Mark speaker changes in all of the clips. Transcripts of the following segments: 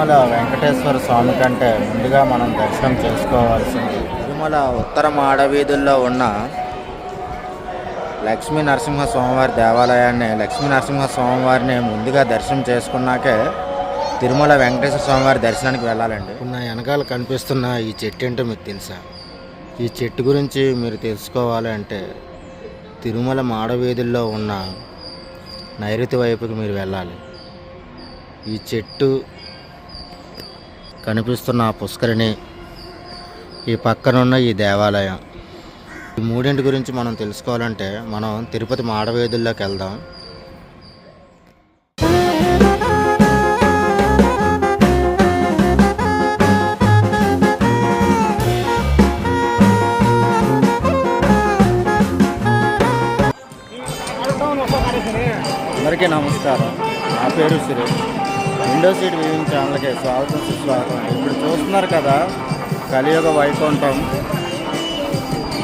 Speaker 1: తిరుమల వెంకటేశ్వర స్వామి కంటే ముందుగా మనం దర్శనం చేసుకోవాల్సింది తిరుమల ఉత్తర మాడవీధుల్లో ఉన్న లక్ష్మీ నరసింహ స్వామివారి దేవాలయాన్ని లక్ష్మీ నరసింహ స్వామివారిని ముందుగా దర్శనం చేసుకున్నాకే తిరుమల వెంకటేశ్వర స్వామివారి దర్శనానికి వెళ్ళాలండి. నా వెనకాల కనిపిస్తున్న ఈ చెట్టు ఏంటో మీకు తెలుసా? ఈ చెట్టు గురించి మీరు తెలుసుకోవాలి అంటే తిరుమల మాడవీధుల్లో ఉన్న నైరుతి వైపుకి మీరు వెళ్ళాలి. ఈ చెట్టు కనిపిస్తున్న పుష్కరిణి, ఈ పక్కనున్న ఈ దేవాలయం, ఈ మూడింటి గురించి మనం తెలుసుకోవాలంటే మనం తిరుపతి మాడవీధుల్లోకి వెళ్దాం. అందరికీ నమస్కారం. నా పేరు సురేష్. విండో సీట్ వ్యూయింగ్ ఛానల్కి స్వాగతం సుస్వాగతం. ఇప్పుడు చూస్తున్నారు కదా, కలియుగ వైకుంఠం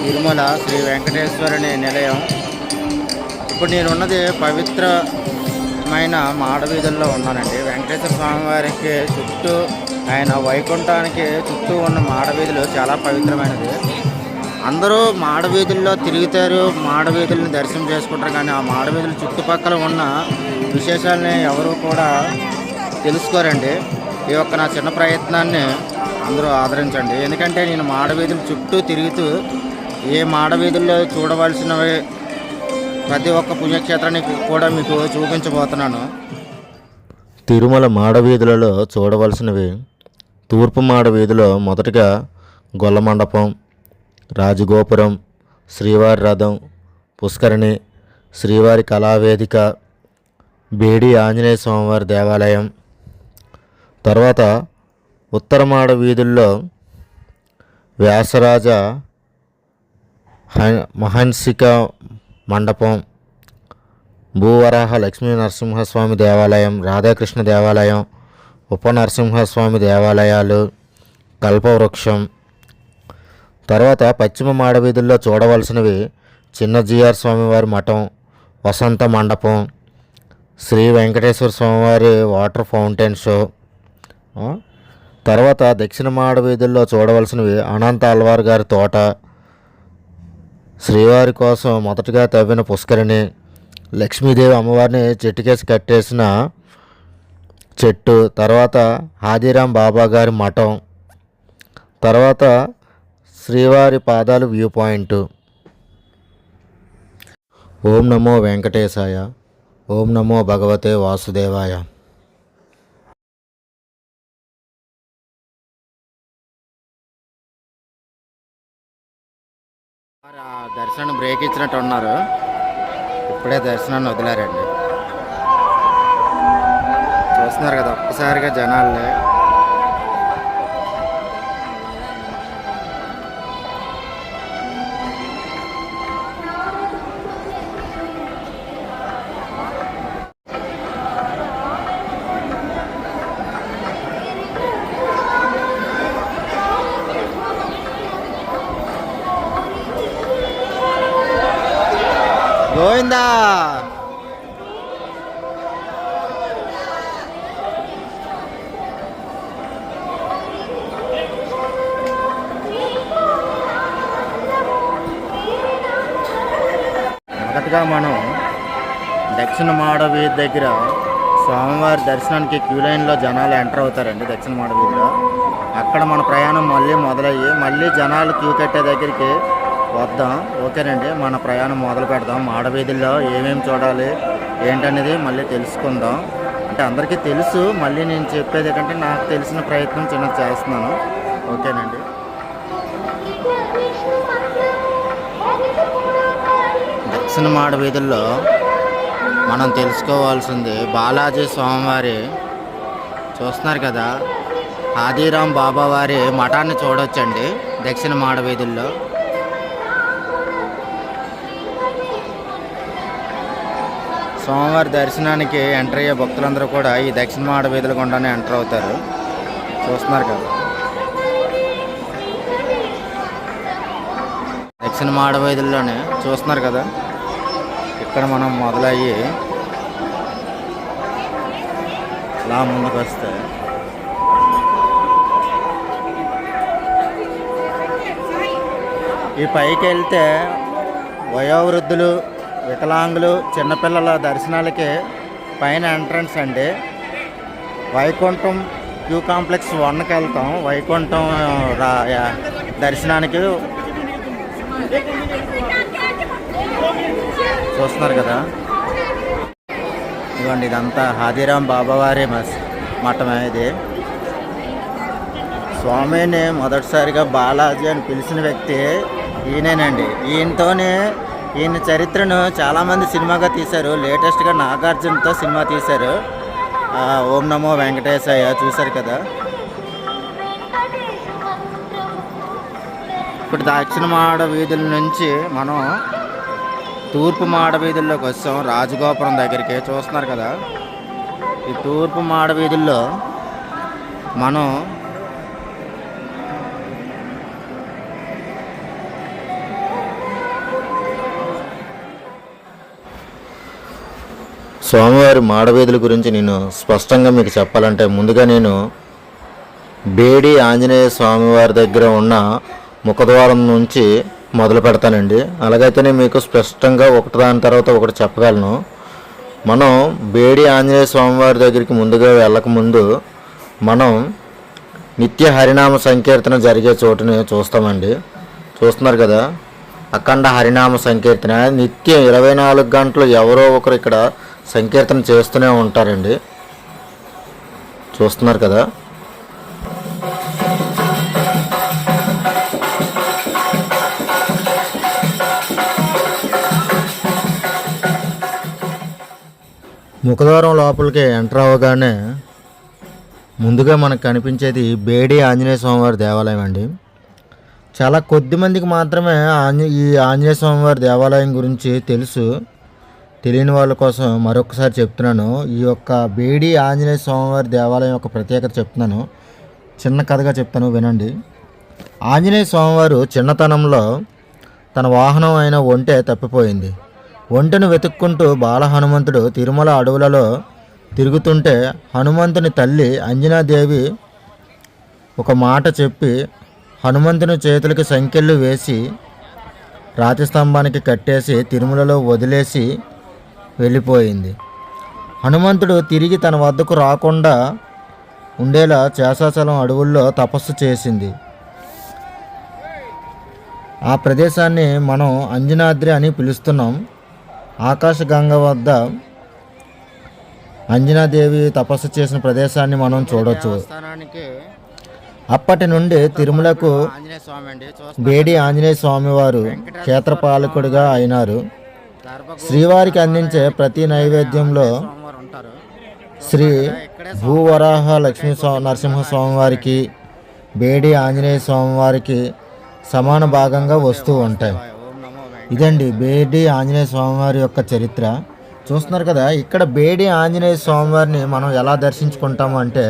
Speaker 1: తిరుమల శ్రీ వెంకటేశ్వరుని నిలయం. ఇప్పుడు నేను ఉన్నది పవిత్రమైన మాడవీధుల్లో ఉన్నానండి. వెంకటేశ్వర స్వామివారికి చుట్టూ, ఆయన వైకుంఠానికి చుట్టూ ఉన్న మాడవీధులు చాలా పవిత్రమైనది. అందరూ మాడవీధుల్లో తిరుగుతారు, మాడవీధుల్ని దర్శనం చేసుకుంటారు, కానీ ఆ మాడవీధుల చుట్టుపక్కల ఉన్న విశేషాలని ఎవరు కూడా తెలుసుకోరండి. ఈ యొక్క నా చిన్న ప్రయత్నాన్ని అందరూ ఆదరించండి. ఎందుకంటే నేను మాడవీధుల చుట్టూ తిరుగుతూ ఏ మాడవీధుల్లో చూడవలసినవి ప్రతి ఒక్క పుణ్యక్షేత్రాన్ని కూడా మీకు చూపించబోతున్నాను. తిరుమల మాడవీధులలో చూడవలసినవి: తూర్పు మాడవీధిలో మొదటగా గొల్ల మండపం, రాజగోపురం, శ్రీవారి రథం, పుష్కరిణి, శ్రీవారి కళావేదిక, బేడి ఆంజనేయ స్వామివారి దేవాలయం. తర్వాత ఉత్తర మాడ వీధుల్లో వ్యాసరాజ మహన్సిక మండపం, భూవరాహ లక్ష్మీ నరసింహస్వామి దేవాలయం, రాధాకృష్ణ దేవాలయం, ఉపనరసింహస్వామి దేవాలయాలు, కల్పవృక్షం. తర్వాత పశ్చిమ మాడవీధుల్లో చూడవలసినవి: చిన్న జిఆర్ స్వామివారి మఠం, వసంత మండపం, శ్రీ వెంకటేశ్వర స్వామివారి వాటర్ ఫౌంటైన్ షో. తర్వాత దక్షిణ మాడవీధుల్లో చూడవలసినవి: అనంత అల్వార్ గారి తోట, శ్రీవారి కోసం మొదటగా తవ్విన పుష్కరిణి, లక్ష్మీదేవి అమ్మవారిని చెట్టుకేసి కట్టేసిన చెట్టు, తర్వాత హాదీరాం బాబా గారి మఠం, తర్వాత శ్రీవారి పాదాలు వ్యూ పాయింట్. ఓం నమో వెంకటేశాయ. ఓం నమో భగవతే వాసుదేవాయ. దర్శనం బ్రేక్ ఇచ్చినట్టు ఉన్నారు. ఇప్పుడే దర్శనాన్ని వదిలారండి. చూస్తున్నారు కదా, ఒక్కసారిగా జనాలే. గోవిందా. మొదటగా మనం దక్షిణ మాడ వీధి దగ్గర స్వామివారి దర్శనానికి క్యూ లైన్లో జనాలు ఎంటర్ అవుతారండి. దక్షిణ మాడ వీధిలో అక్కడ మన ప్రయాణం మళ్ళీ మొదలయ్యి మళ్ళీ జనాలు క్యూ కట్టే దగ్గరికి వద్దాం. ఓకేనండి, మన ప్రయాణం మొదలు పెడదాం. మాడవీధుల్లో ఏమేమి చూడాలి ఏంటనేది మళ్ళీ తెలుసుకుందాం. అంటే అందరికీ తెలుసు, మళ్ళీ నేను చెప్పేది ఏంటంటే నాకు తెలిసిన ప్రయత్నం చిన్నది చేస్తున్నాను. ఓకేనండి. దక్షిణ మాడవీధుల్లో మనం తెలుసుకోవాల్సింది బాలాజీ స్వామివారి, చూస్తున్నారు కదా, హాదీరాం బాబా వారి మఠాన్ని చూడవచ్చండి దక్షిణ మాడవీధుల్లో. స్వామివారి దర్శనానికి ఎంటర్ అయ్యే భక్తులందరూ కూడా ఈ దక్షిణ మాడ వీధుల గుండానే ఎంటర్ అవుతారు. చూస్తున్నారు కదా, దక్షిణ మాడ వీధుల్లోనే చూస్తున్నారు కదా. ఇక్కడ మనం మొదలయ్యి ఇలా ముందుకు వస్తే ఈ పైకి వెళ్తే వయోవృద్ధులు, వికలాంగులు, చిన్నపిల్లల దర్శనాలకి పైన ఎంట్రన్స్ అండి. వైకుంఠం క్యూ కాంప్లెక్స్ 1కి వెళ్తాం. వైకుంఠం దర్శనానికి చూస్తున్నారు కదా. ఇదిగోండి, ఇదంతా హాదీరాం బాబావారి మఠమే. ఇది స్వామిని మొదటిసారిగా బాలాజీ అని పిలిచిన వ్యక్తి ఈయనేనండి. ఈయన చరిత్రను చాలామంది సినిమాగా తీశారు. లేటెస్ట్గా నాగార్జునతో సినిమా తీశారు, ఓం నమో వెంకటేశయ్య, చూశారు కదా. ఇప్పుడు దక్షిణ మాడ వీధుల నుంచి మనం తూర్పు మాడ వీధుల్లోకి వస్తాం. రాజగోపురం దగ్గరికి చూస్తున్నారు కదా. ఈ తూర్పు మాడ వీధుల్లో మనం స్వామివారి మాడవీధుల గురించి నేను స్పష్టంగా మీకు చెప్పాలంటే, ముందుగా నేను బేడి ఆంజనేయ స్వామివారి దగ్గర ఉన్న ముఖద్వారం నుంచి మొదలు పెడతానండి. అలాగైతేనే మీకు స్పష్టంగా ఒకటి తర్వాత ఒకటి చెప్పగలను. మనం బేడి ఆంజనేయ స్వామివారి దగ్గరికి ముందుగా వెళ్ళకముందు మనం నిత్య హరినామ సంకీర్తన జరిగే చోటుని చూస్తామండి. చూస్తున్నారు కదా, అఖండ హరినామ సంకీర్తన నిత్యం 24 గంటలు ఎవరో ఒకరు ఇక్కడ సంకీర్తన చేస్తూనే ఉంటారండి. చూస్తున్నారు కదా. ముఖద్వారం లోపలికి ఎంటర్ అవ్వగానే ముందుగా మనకు కనిపించేది బేడి ఆంజనేయ స్వామివారి దేవాలయం అండి. చాలా కొద్ది మందికి మాత్రమే ఈ ఆంజనేయ స్వామివారి దేవాలయం గురించి తెలుసు. తెలియని వాళ్ళ కోసం మరొకసారి చెప్తున్నాను. ఈ యొక్క బేడి ఆంజనేయ స్వామివారి దేవాలయం యొక్క ప్రత్యేకత చెప్తున్నాను. చిన్న కథగా చెప్తాను, వినండి. ఆంజనేయ స్వామివారు చిన్నతనంలో తన వాహనం అయిన ఒంటె తప్పిపోయింది. ఒంటెను వెతుక్కుంటూ బాల హనుమంతుడు తిరుమల అడవులలో తిరుగుతుంటే హనుమంతుని తల్లి అంజనాదేవి ఒక మాట చెప్పి హనుమంతుని చేతులకి సంకెళ్ళు వేసి రాతి స్తంభానికి కట్టేసి తిరుమలలో వదిలేసి వెళ్ళిపోయింది. హనుమంతుడు తిరిగి తన వద్దకు రాకుండా ఉండేలా శేషాచలం అడవుల్లో తపస్సు చేసింది. ఆ ప్రదేశాన్ని మనం అంజనాద్రి అని పిలుస్తున్నాం. ఆకాశగంగ వద్ద అంజనాదేవి తపస్సు చేసిన ప్రదేశాన్ని మనం చూడవచ్చు. అప్పటి నుండి తిరుమలకు బేడి ఆంజనేయ స్వామివారు క్షేత్రపాలకుడిగా అయినారు. శ్రీవారికి అందించే ప్రతి నైవేద్యంలో శ్రీ భూవరాహ లక్ష్మీ నరసింహస్వామివారికి, బేడి ఆంజనేయ స్వామివారికి సమాన భాగంగా వస్తూ ఉంటాయి. ఇదండి బేడి ఆంజనేయ స్వామివారి యొక్క చరిత్ర. చూస్తున్నారు కదా. ఇక్కడ బేడి ఆంజనేయ స్వామివారిని మనం ఎలా దర్శించుకుంటాము అంటే,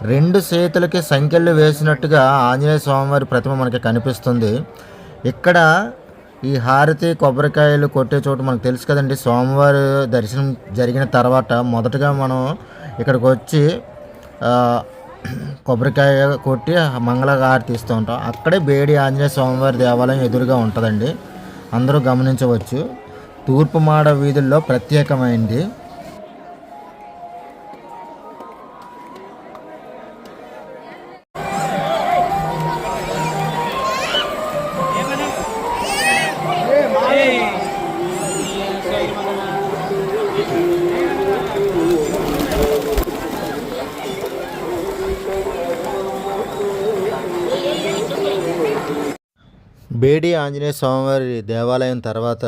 Speaker 1: 2 చేతులకి సంకెళ్ళు వేసినట్టుగా ఆంజనేయ స్వామివారి ప్రతిమ మనకి కనిపిస్తుంది. ఇక్కడ ఈ హారతి కొబ్బరికాయలు కొట్టే చోటు మనకు తెలుసు కదండి. స్వామివారి దర్శనం జరిగిన తర్వాత మొదటగా మనం ఇక్కడికి వచ్చి కొబ్బరికాయ కొట్టి మంగళ హారతి ఇస్తూ ఉంటాం. అక్కడే బేడి ఆంజనేయ స్వామివారి దేవాలయం ఎదురుగా ఉంటుందండి. అందరూ గమనించవచ్చు. తూర్పు మాడ వీధుల్లో ప్రత్యేకమైంది. బేడి ఆంజనేయ స్వామివారి దేవాలయం తర్వాత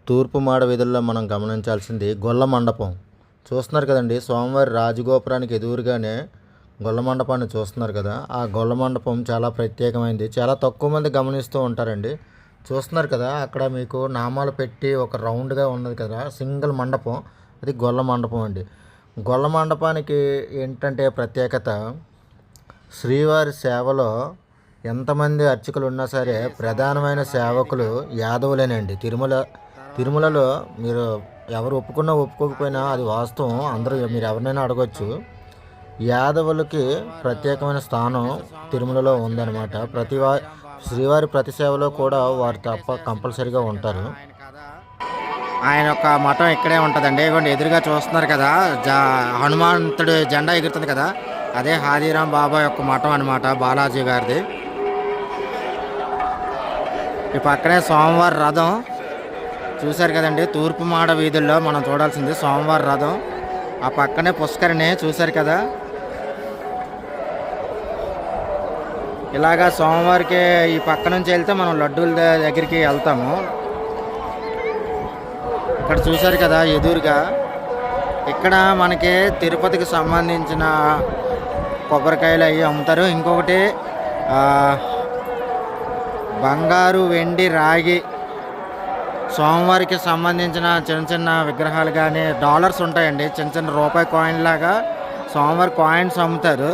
Speaker 1: తూర్పు మాడ వీధుల్లో మనం గమనించాల్సింది గొల్ల మండపం. చూస్తున్నారు కదండి. స్వామివారి రాజగోపురానికి ఎదురుగానే గొల్ల మండపాన్ని చూస్తున్నారు కదా. ఆ గొల్ల మండపం చాలా ప్రత్యేకమైంది. చాలా తక్కువ మంది గమనిస్తూ ఉంటారండి. చూస్తున్నారు కదా, అక్కడ మీకు నామాలు పెట్టి ఒక రౌండ్గా ఉన్నది కదా, సింగిల్ మండపం, అది గొల్ల మండపం అండి. గొల్ల మండపానికి ఏంటంటే ప్రత్యేకత, శ్రీవారి సేవలో ఎంతమంది అర్చకులు ఉన్నా సరే ప్రధానమైన సేవకులు యాదవులేనండి. తిరుమలలో మీరు ఎవరు ఒప్పుకున్నా ఒప్పుకోకపోయినా అది వాస్తవం. అందరూ మీరు ఎవరినైనా అడగచ్చు. యాదవులకి ప్రత్యేకమైన స్థానం తిరుమలలో ఉందన్నమాట. శ్రీవారి ప్రతి సేవలో కూడా వారు తప్ప కంపల్సరీగా ఉంటారు. ఆయన యొక్క మఠం ఇక్కడే ఉంటుందండి. ఇవ్వండి ఎదురుగా చూస్తున్నారు కదా, హనుమంతుడు జెండా ఎగురుతుంది కదా, అదే హాదీరాం బాబా యొక్క మఠం అనమాట, బాలాజీ గారిది. ఈ పక్కనే స్వామివారి రథం చూశారు కదండి, తూర్పు మాడ వీధుల్లో మనం చూడాల్సింది స్వామివారి రథం. ఆ పక్కనే పుష్కరిణి చూశారు కదా. ఇలాగా స్వామివారికి ఈ పక్క నుంచి వెళ్తే మనం లడ్డూల దగ్గరికి వెళ్తాము. ఇక్కడ చూశారు కదా ఎదురుగా, ఇక్కడ మనకి తిరుపతికి సంబంధించిన కొబ్బరికాయలు అవి అమ్ముతారు. ఇంకొకటి బంగారు, వెండి, రాగి స్వామివారికి సంబంధించిన చిన్న చిన్న విగ్రహాలు కానీ డాలర్స్ ఉంటాయండి, చిన్న చిన్న రూపాయి కాయిన్ లాగా స్వామివారి కాయిన్స్ అమ్ముతారు.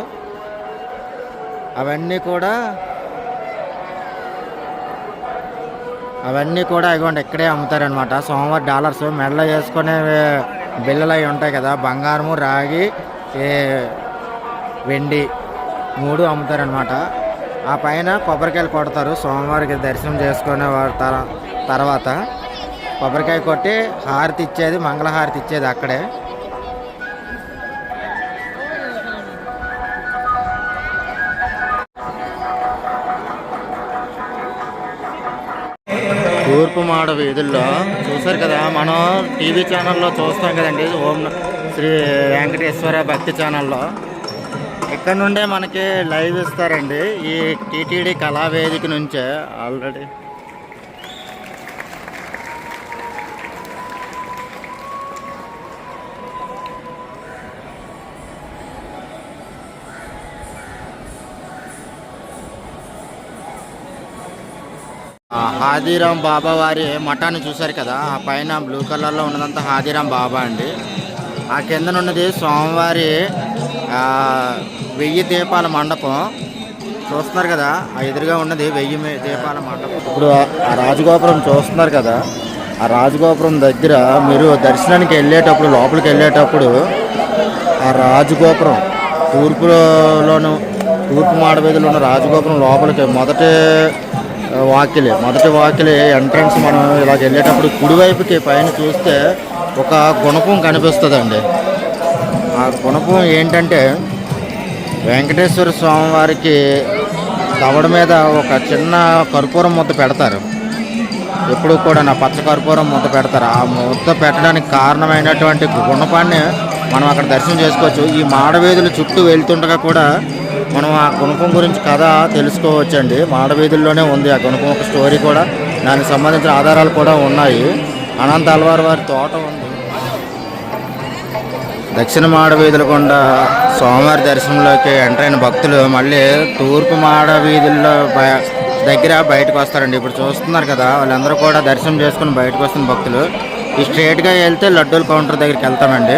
Speaker 1: అవన్నీ కూడా ఇవ్వండి ఇక్కడే అమ్ముతారనమాట. స్వామివారి డాలర్స్ మెడలో వేసుకునే బిళ్ళలు అవి ఉంటాయి కదా, బంగారము, రాగి, వెండి 3 అమ్ముతారనమాట. ఆ పైన కొబ్బరికాయలు కొడతారు స్వామివారికి దర్శనం చేసుకునే తర్వాత. కొబ్బరికాయ కొట్టి హారతి ఇచ్చేది, మంగళహారతి ఇచ్చేది అక్కడే. తూర్పు మాడ వీధుల్లో చూసారు కదా, మనం టీవీ ఛానల్లో చూస్తాం కదండి, ఓం శ్రీ వెంకటేశ్వర భక్తి ఛానల్లో. ఇక్కడ నుండే మనకి లైవ్ ఇస్తారండి, ఈ టీటీడీ కళావేదిక నుంచే ఆల్రెడీ. హాదీరాం బాబా వారి మఠాన్ని చూశారు కదా, ఆ పైన బ్లూ కలర్లో ఉన్నదంతా హాదీరాం బాబా అండి. ఆ కింద ఉన్నది స్వామివారి 1000 దీపాల మండపం చూస్తున్నారు కదా, ఆ ఎదురుగా ఉన్నది 1000 దీపాల మండపం. ఇప్పుడు ఆ రాజగోపురం చూస్తున్నారు కదా, ఆ రాజగోపురం దగ్గర మీరు దర్శనానికి వెళ్ళేటప్పుడు, లోపలికి వెళ్ళేటప్పుడు ఆ రాజగోపురం తూర్పు మాడవీధిలో ఉన్న రాజగోపురం లోపలికి మొదటి వాకిలి ఎంట్రన్స్. మనం ఇలాగ వెళ్ళేటప్పుడు కుడివైపుకి పైన చూస్తే ఒక గుణపం కనిపిస్తుందండి. ఆ గుణపం ఏంటంటే వెంకటేశ్వర స్వామి వారికి దవడ మీద ఒక చిన్న కర్పూరం ముద్ద పెడతారు. ఎప్పుడు కూడా పచ్చ కర్పూరం ముద్ద పెడతారు. ఆ ముద్ద పెట్టడానికి కారణమైనటువంటి గుణపాన్ని మనం అక్కడ దర్శనం చేసుకోవచ్చు. ఈ మాడవీధుల చుట్టూ వెళ్తుండగా కూడా మనం ఆ గుణపం గురించి కథ తెలుసుకోవచ్చండి. మాడవీధుల్లోనే ఉంది ఆ గుణపం ఒక స్టోరీ కూడా, దానికి సంబంధించిన ఆధారాలు కూడా ఉన్నాయి. అనంత అల్వార్ వారి తోట ఉంది. దక్షిణ మాడవీధుల గుండా స్వామివారి దర్శనంలోకి ఎంటర్ అయిన భక్తులు మళ్ళీ తూర్పు మాడవీధుల్లో దగ్గర బయటకు వస్తారండి. ఇప్పుడు చూస్తున్నారు కదా, వాళ్ళందరూ కూడా దర్శనం చేసుకుని బయటకు వస్తున్న భక్తులు. ఈ స్ట్రైట్గా వెళ్తే లడ్డూల కౌంటర్ దగ్గరికి వెళ్తామండి.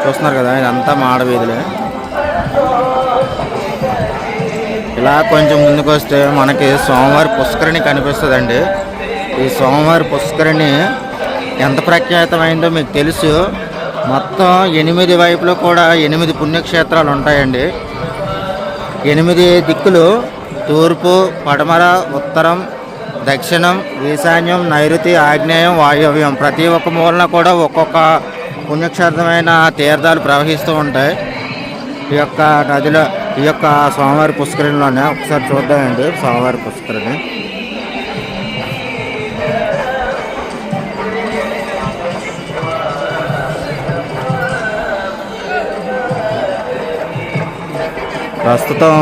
Speaker 1: చూస్తున్నారు కదా, ఇదంతా మాడవీధులే. ఇలా కొంచెం ముందుకు వస్తే మనకి స్వామివారి పుష్కరిణి కనిపిస్తుందండి. ఈ స్వామివారి పుష్కరిణి ఎంత ప్రఖ్యాతమైందో మీకు తెలుసు. మొత్తం 8 వైపులో కూడా 8 పుణ్యక్షేత్రాలు ఉంటాయండి. 8 దిక్కులు, తూర్పు, పడమర, ఉత్తరం, దక్షిణం, ఈశాన్యం, నైరుతి, ఆగ్నేయం, వాయవ్యం, ప్రతి ఒక్క మూలన కూడా ఒక్కొక్క పుణ్యక్షేత్రమైన తీర్థాలు ప్రవహిస్తూ ఉంటాయి. ఈ యొక్క నదిలో, ఈ యొక్క స్వామివారి పుష్కరిణిలోనే ఒకసారి చూద్దామండి. స్వామివారి పుష్కరిణి ప్రస్తుతం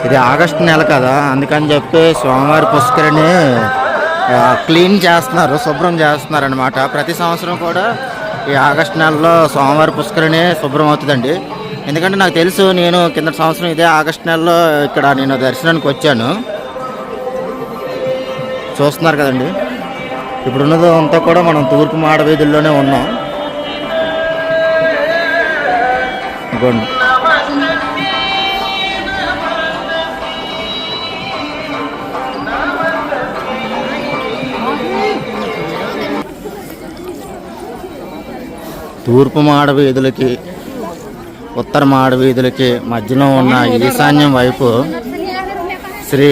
Speaker 1: ఇది ఆగస్టు నెల కదా, అందుకని చెప్పి స్వామివారి పుష్కరిణి క్లీన్ చేస్తున్నారు, శుభ్రం చేస్తున్నారు అనమాట. ప్రతి సంవత్సరం కూడా ఈ ఆగస్టు నెలలో స్వామివారి పుష్కరిణి శుభ్రం అవుతుందండి. ఎందుకంటే నాకు తెలుసు, నేను కింద సంవత్సరం ఇదే ఆగస్టు నెలలో ఇక్కడ నేను దర్శనానికి వచ్చాను. చూస్తున్నారు కదండి, ఇప్పుడున్నది అంతా కూడా మనం తూర్పు మాడవీధుల్లోనే ఉన్నాం. ఇదిగోండి, తూర్పు మాడవీధులకి ఉత్తర మాడవీధులకి మధ్యలో ఉన్న ఈశాన్యం వైపు శ్రీ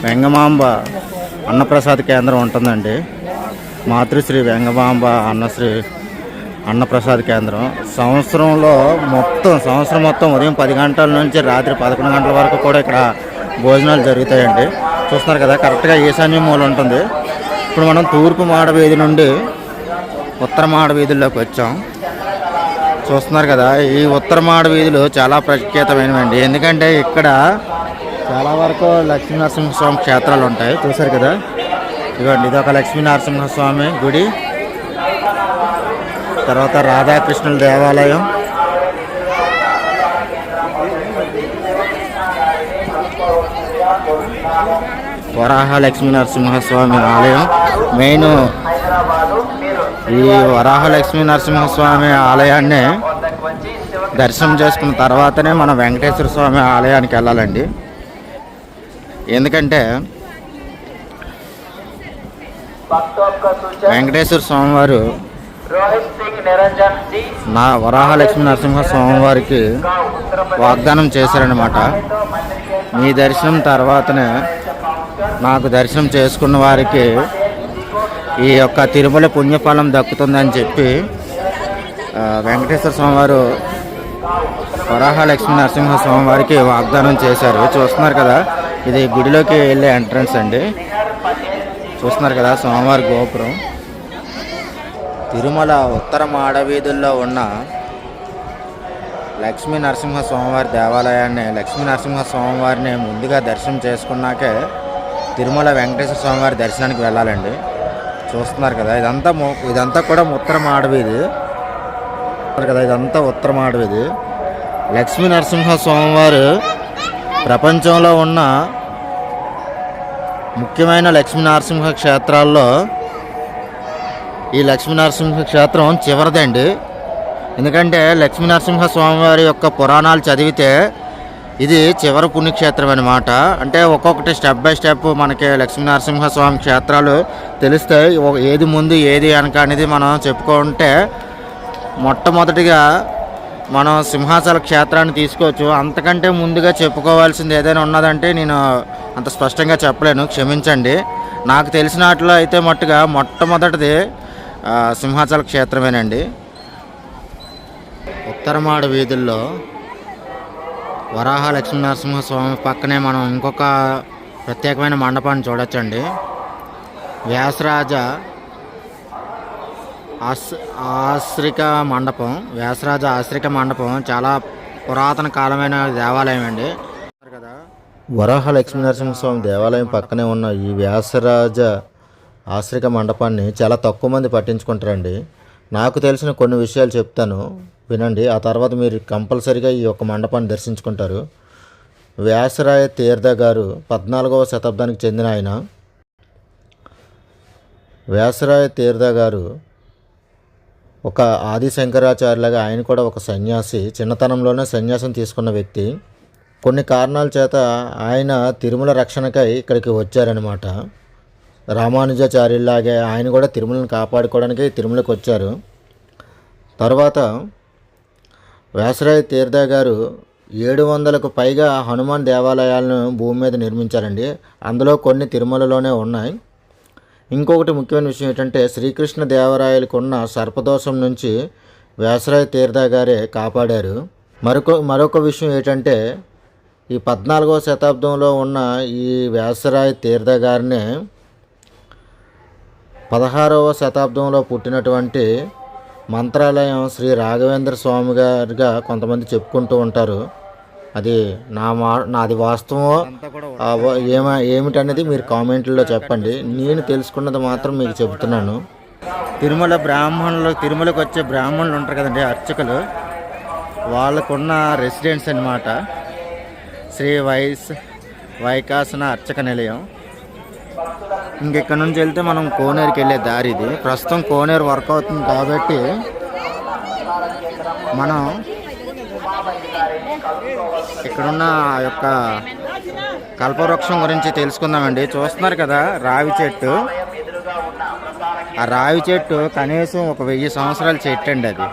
Speaker 1: వెంగమాంబ అన్నప్రసాద కేంద్రం ఉంటుందండి. మాతృశ్రీ వెంగమాంబ అన్నప్రసాద కేంద్రం సంవత్సరం మొత్తం ఉదయం 10 గంటల నుంచి రాత్రి 11 గంటల వరకు కూడా ఇక్కడ భోజనాలు జరుగుతాయండి. చూస్తున్నారు కదా, కరెక్ట్గా ఈశాన్య మూల ఉంటుంది. ఇప్పుడు మనం తూర్పు మాడ వీధి నుండి ఉత్తర మాడ వీధుల్లోకి వచ్చాం. చూస్తున్నారు కదా, ఈ ఉత్తర మాడ వీధులు చాలా ప్రఖ్యాతమైనవండి. ఎందుకంటే ఇక్కడ చాలా వరకు లక్ష్మీ నరసింహస్వామి క్షేత్రాలు ఉంటాయి. చూసారు కదా, ఇదిగోండి, ఇదొక లక్ష్మీ నరసింహస్వామి గుడి, తర్వాత రాధాకృష్ణుల దేవాలయం, వరాహ లక్ష్మీ నరసింహస్వామి ఆలయం. మెయిన్ ఈ వరాహ లక్ష్మీ నరసింహస్వామి ఆలయాన్ని దర్శనం చేసుకున్న తర్వాతనే మనం వెంకటేశ్వర స్వామి ఆలయానికి వెళ్ళాలండి. ఎందుకంటే వెంకటేశ్వర స్వామివారు వరాహ లక్ష్మీ నరసింహ స్వామివారికి వాగ్దానం చేశారనమాట. మీ దర్శనం తర్వాతనే నాకు దర్శనం చేసుకున్న వారికి ఈ యొక్క తిరుమల పుణ్యఫలం దక్కుతుందని చెప్పి వెంకటేశ్వర స్వామివారు వరాహ లక్ష్మీ నరసింహ స్వామివారికి వాగ్దానం చేశారు. చూస్తున్నారు కదా, ఇది గుడిలోకి వెళ్ళే ఎంట్రన్స్ అండి. చూస్తున్నారు కదా, స్వామివారి గోపురం. తిరుమల ఉత్తర మాడవీధుల్లో ఉన్న లక్ష్మీ నరసింహ స్వామివారి దేవాలయాన్ని, లక్ష్మీ నరసింహ స్వామివారిని ముందుగా దర్శనం చేసుకున్నాకే తిరుమల వెంకటేశ్వర స్వామివారి దర్శనానికి వెళ్ళాలండి. చూస్తున్నారు కదా, ఇదంతా కూడా ఉత్తర మాడవీధి కదా, ఇదంతా ఉత్తర మాడవీధి. లక్ష్మీ నరసింహ స్వామివారు ప్రపంచంలో ఉన్న ముఖ్యమైన లక్ష్మీ నరసింహ క్షేత్రాల్లో ఈ లక్ష్మీ నరసింహ క్షేత్రం చివరిదండి. ఎందుకంటే లక్ష్మీ నరసింహ స్వామివారి యొక్క పురాణాలు చదివితే ఇది చివరి పుణ్యక్షేత్రం అన్నమాట. అంటే ఒక్కొక్కటి స్టెప్ బై స్టెప్ మనకి లక్ష్మీ నరసింహ స్వామి క్షేత్రాలు తెలుస్తాయి. ఏది ముందు ఏది వెనక అనేది మనం చెప్పుకుంటే మొట్టమొదటిగా మనం సింహాచల క్షేత్రాన్ని తీసుకోవచ్చు. అంతకంటే ముందుగా చెప్పుకోవాల్సింది ఏదైనా ఉన్నదంటే నేను అంత స్పష్టంగా చెప్పలేను, క్షమించండి. నాకు తెలిసిన వాటిలో అయితే మట్టుగా మొట్టమొదటిది సింహాచల క్షేత్రమేనండి. ఉత్తరమాడ వీధుల్లో వరాహ లక్ష్మీ నరసింహస్వామి పక్కనే మనం ఇంకొక ప్రత్యేకమైన మండపాన్ని చూడొచ్చండి. వ్యాసరాజ ఆశ్రిక మండపం చాలా పురాతన కాలమైన దేవాలయం అండి కదా. వరాహ లక్ష్మీ నరసింహస్వామి దేవాలయం పక్కనే ఉన్న ఈ వ్యాసరాజ ఆశ్రిక మండపాన్ని చాలా తక్కువ మంది పట్టించుకుంటారండి. నాకు తెలిసిన కొన్ని విషయాలు చెప్తాను, వినండి. ఆ తర్వాత మీరు కంపల్సరీగా ఈ యొక్క మండపాన్ని దర్శించుకుంటారు. వ్యాసరాయ తీర్థ గారు 14వ శతాబ్దానికి చెందిన ఆయన. వ్యాసరాయ తీర్థ గారు ఒక ఆది శంకరాచార్యులాగా ఆయన కూడా ఒక సన్యాసి, చిన్నతనంలోనే సన్యాసం తీసుకున్న వ్యక్తి. కొన్ని కారణాల చేత ఆయన తిరుమల రక్షణకై ఇక్కడికి వచ్చారనమాట. రామానుజాచార్యులాగే ఆయన కూడా తిరుమలను కాపాడుకోవడానికి తిరుమలకి వచ్చారు. తర్వాత వ్యాసరాయ తీర్థ గారు 700కు పైగా హనుమాన్ దేవాలయాలను భూమి మీద నిర్మించారండి. అందులో కొన్ని తిరుమలలోనే ఉన్నాయి. ఇంకొకటి ముఖ్యమైన విషయం ఏంటంటే శ్రీకృష్ణ దేవరాయలకు ఉన్న సర్పదోషం నుంచి వ్యాసరాయ తీర్థ గారే కాపాడారు. మరొక విషయం ఏంటంటే ఈ 14వ శతాబ్దంలో ఉన్న ఈ వ్యాసరాయ తీర్థ గారిని 16వ శతాబ్దంలో పుట్టినటువంటి మంత్రాలయం శ్రీ రాఘవేంద్ర స్వామి గారిగా కొంతమంది చెప్పుకుంటూ ఉంటారు. అది నాది వాస్తవమో ఏమిటనేది మీరు కామెంట్లో చెప్పండి. నేను తెలుసుకున్నది మాత్రం మీకు చెబుతున్నాను. తిరుమలకు వచ్చే బ్రాహ్మణులు ఉంటారు కదండి, అర్చకులు, వాళ్ళకున్న రెసిడెన్స్ అన్నమాట శ్రీ వైకాసన అర్చక నిలయం. ఇంకెక్కడ నుంచి వెళ్తే మనం కోనేరుకి వెళ్ళే దారి ఇది. ప్రస్తుతం కోనేరు వర్క్ అవుతుంది కాబట్టి మనం ఇక్కడున్న యొక్క కల్పవృక్షం గురించి తెలుసుకుందామండి. చూస్తున్నారు కదా, రావి చెట్టు. ఆ రావి చెట్టు కనీసం ఒక 1000 సంవత్సరాల చెట్టు అండి. అది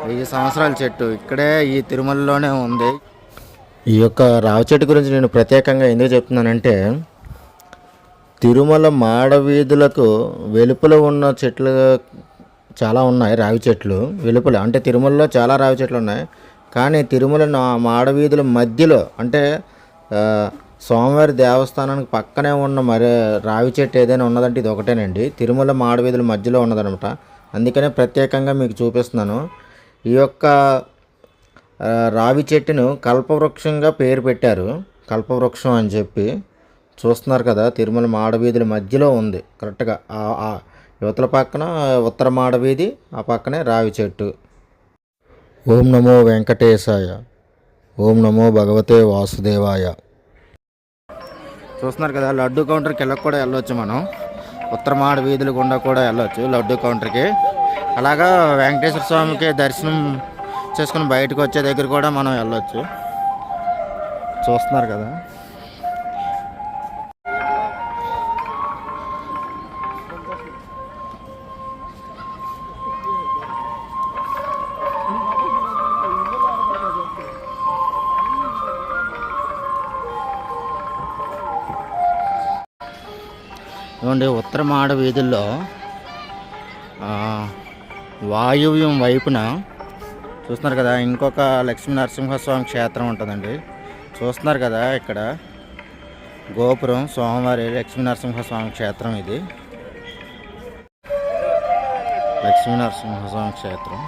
Speaker 1: 1000 సంవత్సరాల చెట్టు ఇక్కడే ఈ తిరుమలలోనే ఉంది. ఈ యొక్క రావి చెట్టు గురించి నేను ప్రత్యేకంగా ఎందుకు చెప్తున్నానంటే, తిరుమల మాడ వీధులకు వెలుపల ఉన్న చెట్లు చాలా ఉన్నాయి. రావి చెట్లు వెలుపల అంటే తిరుమలలో చాలా రావి చెట్లు ఉన్నాయి. కానీ తిరుమల మాడ వీధుల మధ్యలో అంటే స్వామివారి దేవస్థానానికి పక్కనే ఉన్న మరి రావి చెట్టు ఏదైనా ఉన్నదంటే ఇది ఒకటేనండి. తిరుమల మాడ వీధుల మధ్యలో ఉన్నదనమాట. అందుకనే ప్రత్యేకంగా మీకు చూపిస్తున్నాను. ఈ యొక్క రావి చెట్టును కల్పవృక్షంగా పేరు పెట్టారు. కల్పవృక్షం అని చెప్పి చూస్తున్నారు కదా. తిరుమల మాడవీధుల మధ్యలో ఉంది కరెక్ట్గా. యువతల పక్కన ఉత్తర మాడవీధి, ఆ పక్కనే రావి చెట్టు. ఓం నమో వెంకటేశాయ, ఓం నమో భగవతే వాసుదేవాయ. చూస్తున్నారు కదా, లడ్డు కౌంటర్కి వెళ్ళక కూడా వెళ్ళొచ్చు మనం. ఉత్తర మాడ వీధుల గుండా కూడా వెళ్ళొచ్చు లడ్డు కౌంటర్కి. అలాగా వెంకటేశ్వర స్వామికి దర్శనం చేసుకుని బయటకు వచ్చే దగ్గర కూడా మనం వెళ్ళొచ్చు. చూస్తున్నారు కదా. ఏమండి, ఉత్తర మాడ వీధుల్లో వాయువ్యం వైపున చూస్తున్నారు కదా ఇంకొక లక్ష్మీ నరసింహస్వామి క్షేత్రం ఉంటుందండి. చూస్తున్నారు కదా, ఇక్కడ గోపురం స్వామివారి లక్ష్మీ నరసింహస్వామి క్షేత్రం. ఇది లక్ష్మీ నరసింహస్వామి క్షేత్రం.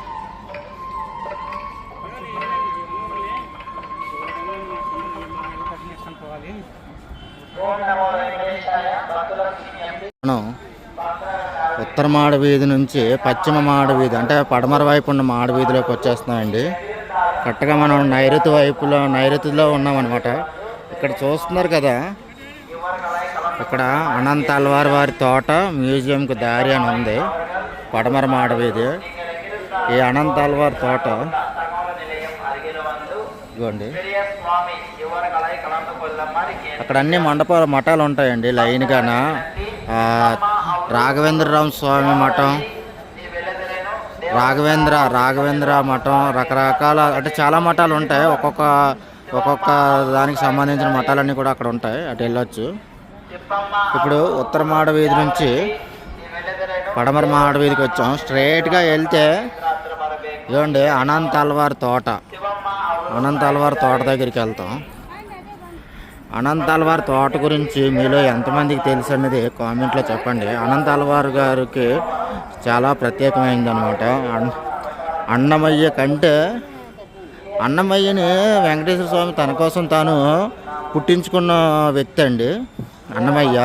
Speaker 1: మనం ఉత్తర మాడ వీధి నుంచి పశ్చిమ మాడ వీధి అంటే పడమర వైపు ఉన్న మాడ వీధిలోకి వచ్చేస్తున్నామండి. కరెక్ట్గా మనం నైరుతిలో ఉన్నామన్నమాట. ఇక్కడ చూస్తున్నారు కదా, ఇక్కడ అనంత అల్వార్ వారి తోట మ్యూజియంకి దారి అని ఉంది. పడమర మాడ వీధి. ఈ అనంత అల్వార్ తోట ఇదిగోండి. అక్కడ అన్ని మఠాలు ఉంటాయండి లైన్గాన. రాఘవేంద్రరామ స్వామి మఠం, రాఘవేంద్ర మఠం, రకరకాల అంటే చాలా మఠాలు ఉంటాయి. ఒక్కొక్క దానికి సంబంధించిన మఠాలన్నీ కూడా అక్కడ ఉంటాయి. అటు వెళ్ళొచ్చు. ఇప్పుడు ఉత్తర మాడ వీధి నుంచి పడమర మాడ వీధికి వచ్చాం. స్ట్రైట్గా వెళ్తే ఇవ్వండి అనంత అల్వార్ తోట. అనంత అల్వార్ తోట దగ్గరికి వెళ్తాం. అనంత అల్వార్ తోట గురించి మీలో ఎంతమందికి తెలుసు అన్నది కామెంట్లో చెప్పండి. అనంత అల్వార్ గారికి చాలా ప్రత్యేకమైంది అనమాట. అన్నమయ్య కంటే అన్నమయ్యని వెంకటేశ్వర స్వామి తన కోసం తాను పుట్టించుకున్న వ్యక్తి అండి. అన్నమయ్య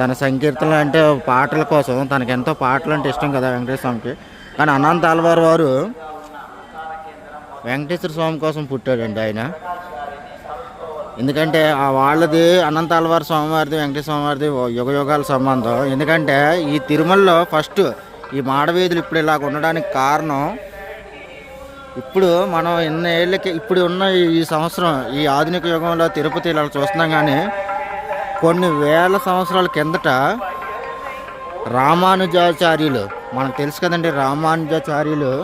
Speaker 1: తన సంకీర్తనలు అంటే పాటల కోసం, తనకెంతో పాటలు అంటే ఇష్టం కదా వెంకటేశ్వర స్వామికి. కానీ అనంత అల్వార్ వారు వెంకటేశ్వర స్వామి కోసం పుట్టాడండి ఆయన. ఎందుకంటే వాళ్ళది అనంత అల్వార్ స్వామివారిది వెంకటేశ్వర స్వామివారిది యుగాల సంబంధం. ఎందుకంటే ఈ తిరుమలలో ఫస్ట్ ఈ మాడవీధులు ఇప్పుడు ఇలాగ ఉండడానికి కారణం, ఇప్పుడు మనం ఎన్ని ఏళ్ళకి ఇప్పుడు ఉన్న ఈ సంవత్సరం ఈ ఆధునిక యుగంలో తిరుపతి ఇలా చూస్తున్నాం. కానీ కొన్ని వేల సంవత్సరాల కిందట రామానుజాచార్యులు, మనకు తెలుసు కదండి, రామానుజాచార్యులు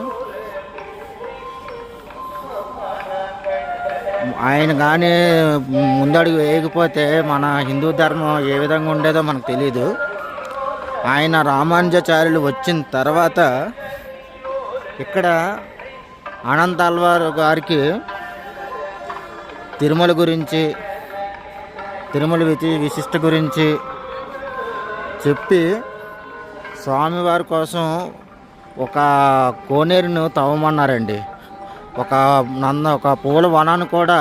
Speaker 1: ఆయన కానీ ముందడుగు వేయకపోతే మన హిందూ ధర్మం ఏ విధంగా ఉండేదో మనకు తెలియదు. ఆయన రామానుజాచార్యులు వచ్చిన తర్వాత ఇక్కడ అనంత అల్వార్ గారికి తిరుమల గురించి, తిరుమల విశిష్ట గురించి చెప్పి స్వామివారి కోసం ఒక కోనేరును తవ్వమన్నారండి. ఒక పూల వనాన్ని కూడా